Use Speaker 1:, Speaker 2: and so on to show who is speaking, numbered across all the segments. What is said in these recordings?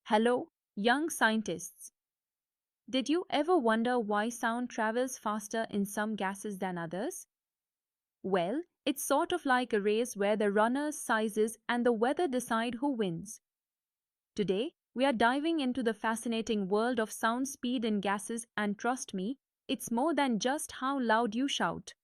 Speaker 1: Hello, young scientists. Did you ever wonder why sound travels faster in some gases than others? Well, it's sort of like a race where the runners, sizes, and the weather decide who wins. Today, we are diving into the fascinating world of sound speed in gases, and trust me, it's more than just how loud you shout.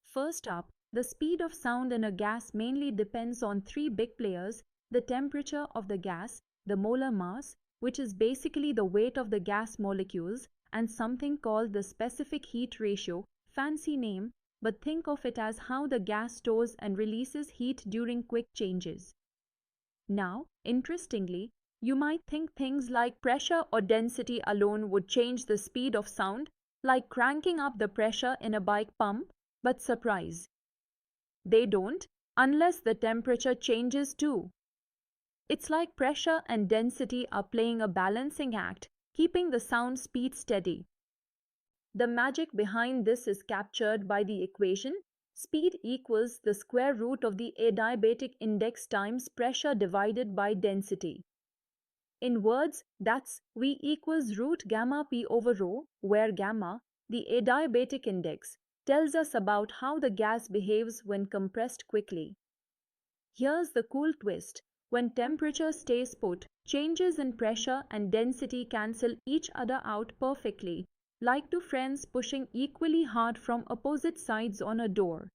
Speaker 1: First up, the speed of sound in a gas mainly depends on three big players: the temperature of the gas, the molar mass, which is basically the weight of the gas molecules, and something called the specific heat ratio, fancy name, but think of it as how the gas stores and releases heat during quick changes. Now, interestingly, you might think things like pressure or density alone would change the speed of sound, like cranking up the pressure in a bike pump, but surprise, they don't, unless the temperature changes too. It's like pressure and density are playing a balancing act, keeping the sound speed steady. The magic behind this is captured by the equation: speed equals the square root of the adiabatic index times pressure divided by density. In words, that's V equals root gamma p over rho, where gamma, the adiabatic index, tells us about how the gas behaves when compressed quickly. Here's the cool twist: when temperature stays put, changes in pressure and density cancel each other out perfectly, like two friends pushing equally hard from opposite sides on a door.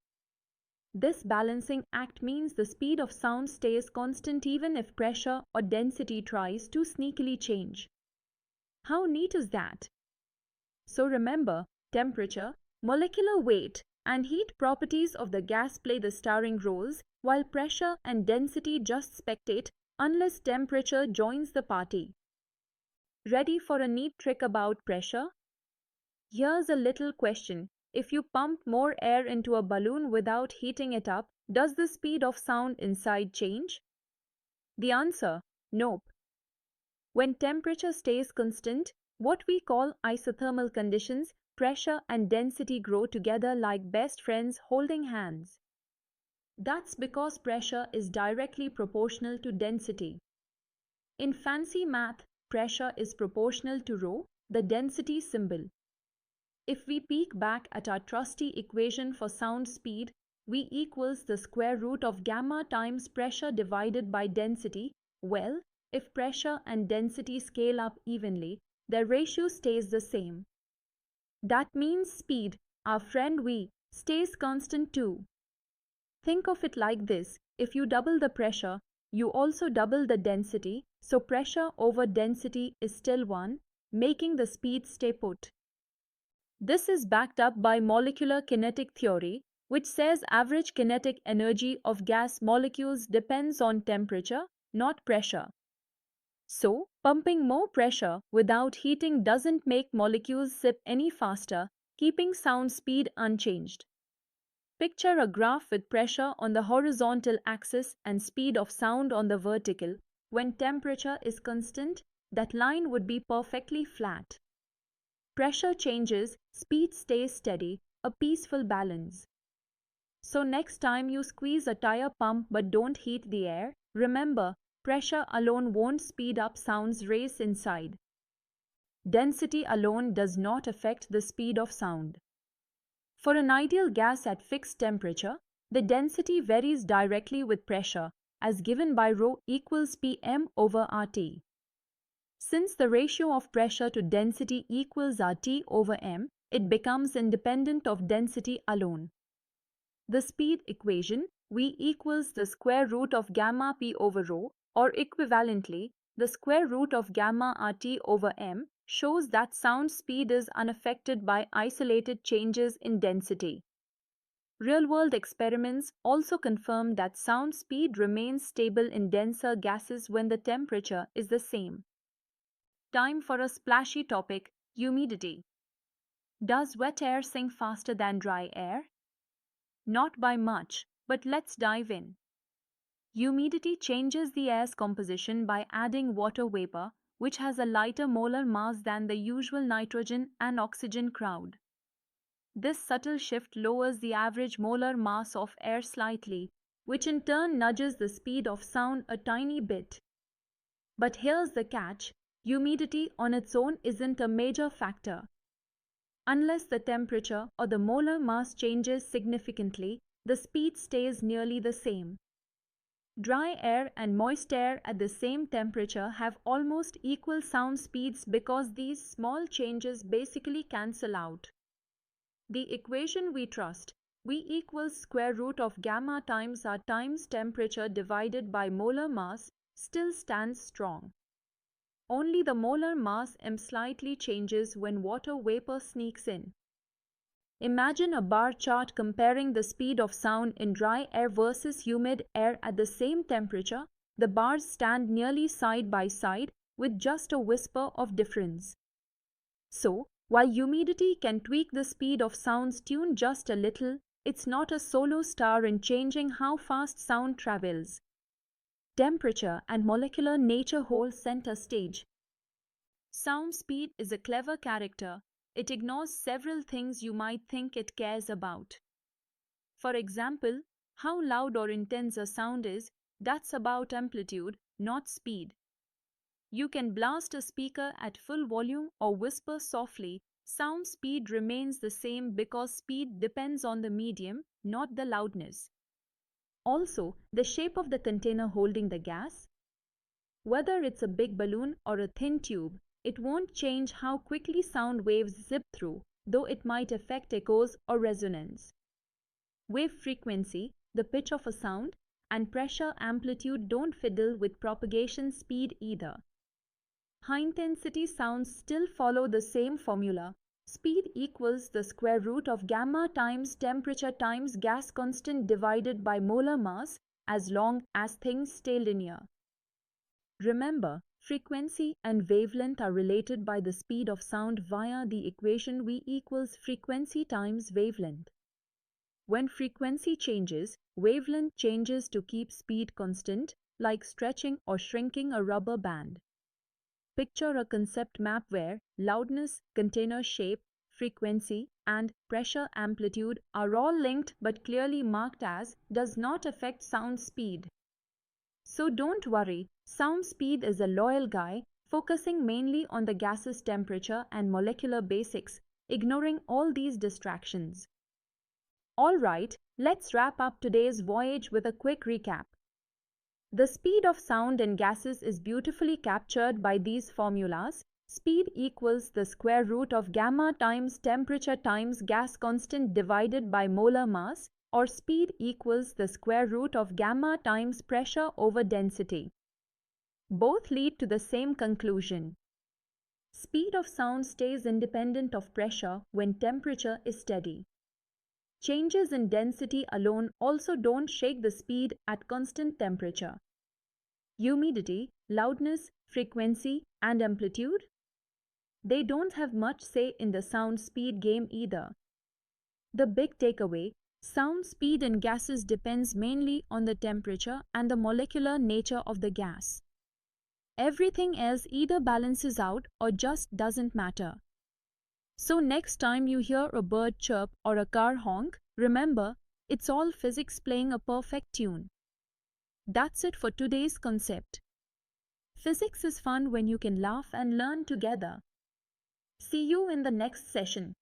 Speaker 1: This balancing act means the speed of sound stays constant even if pressure or density tries to sneakily change. How neat is that? So remember, temperature, molecular weight, and heat properties of the gas play the starring roles, while pressure and density just spectate unless temperature joins the party. Ready for a neat trick about pressure? Here's a little question. If you pump more air into a balloon without heating it up, does the speed of sound inside change? The answer: nope. When temperature stays constant, what we call isothermal conditions, pressure and density grow together like best friends holding hands. That's because pressure is directly proportional to density. In fancy math, pressure is proportional to rho, the density symbol. If we peek back at our trusty equation for sound speed, V equals the square root of gamma times pressure divided by density, well, if pressure and density scale up evenly, their ratio stays the same. That means speed, our friend V, stays constant too. Think of it like this: if you double the pressure, you also double the density, so pressure over density is still 1, making the speed stay put. This is backed up by molecular kinetic theory, which says average kinetic energy of gas molecules depends on temperature, not pressure. So, pumping more pressure without heating doesn't make molecules zip any faster, keeping sound speed unchanged. Picture a graph with pressure on the horizontal axis and speed of sound on the vertical. When temperature is constant, that line would be perfectly flat. Pressure changes, speed stays steady, a peaceful balance. So next time you squeeze a tire pump but don't heat the air, remember, pressure alone won't speed up sound's race inside. Density alone does not affect the speed of sound. For an ideal gas at fixed temperature, the density varies directly with pressure, as given by ρ equals Pm over RT. Since the ratio of pressure to density equals RT over m, it becomes independent of density alone. The speed equation, V equals the square root of gamma p over rho, or equivalently, the square root of gamma RT over m, shows that sound speed is unaffected by isolated changes in density. Real-world experiments also confirm that sound speed remains stable in denser gases when the temperature is the same. Time for a splashy topic: humidity. Does wet air sink faster than dry air? Not by much, but let's dive in. Humidity changes the air's composition by adding water vapor, which has a lighter molar mass than the usual nitrogen and oxygen crowd. This subtle shift lowers the average molar mass of air slightly, which in turn nudges the speed of sound a tiny bit. But here's the catch: humidity on its own isn't a major factor. Unless the temperature or the molar mass changes significantly, the speed stays nearly the same. Dry air and moist air at the same temperature have almost equal sound speeds because these small changes basically cancel out. The equation we trust, V equals square root of gamma times R times temperature divided by molar mass, still stands strong. Only the molar mass m slightly changes when water vapor sneaks in. Imagine a bar chart comparing the speed of sound in dry air versus humid air at the same temperature. The bars stand nearly side by side with just a whisper of difference. So, while humidity can tweak the speed of sound's tune just a little, it's not a solo star in changing how fast sound travels. Temperature and molecular nature hold center stage. Sound speed is a clever character. It ignores several things you might think it cares about. For example, how loud or intense a sound is, that's about amplitude, not speed. You can blast a speaker at full volume or whisper softly. Sound speed remains the same because speed depends on the medium, not the loudness. Also, the shape of the container holding the gas. Whether it's a big balloon or a thin tube, it won't change how quickly sound waves zip through, though it might affect echoes or resonance. Wave frequency, the pitch of a sound, and pressure amplitude don't fiddle with propagation speed either. High-intensity sounds still follow the same formula. Speed equals the square root of gamma times temperature times gas constant divided by molar mass, as long as things stay linear. Remember, frequency and wavelength are related by the speed of sound via the equation V equals frequency times wavelength. When frequency changes, wavelength changes to keep speed constant, like stretching or shrinking a rubber band. Picture a concept map where loudness, container shape, frequency, and pressure amplitude are all linked but clearly marked as does not affect sound speed. So don't worry, sound speed is a loyal guy, focusing mainly on the gas's temperature and molecular basics, ignoring all these distractions. Alright, let's wrap up today's voyage with a quick recap. The speed of sound in gases is beautifully captured by these formulas. Speed equals the square root of gamma times temperature times gas constant divided by molar mass, or speed equals the square root of gamma times pressure over density. Both lead to the same conclusion. Speed of sound stays independent of pressure when temperature is steady. Changes in density alone also don't shake the speed at constant temperature. Humidity, loudness, frequency, and amplitude? They don't have much say in the sound speed game either. The big takeaway: sound speed in gases depends mainly on the temperature and the molecular nature of the gas. Everything else either balances out or just doesn't matter. So next time you hear a bird chirp or a car honk, remember, it's all physics playing a perfect tune. That's it for today's concept. Physics is fun when you can laugh and learn together. See you in the next session.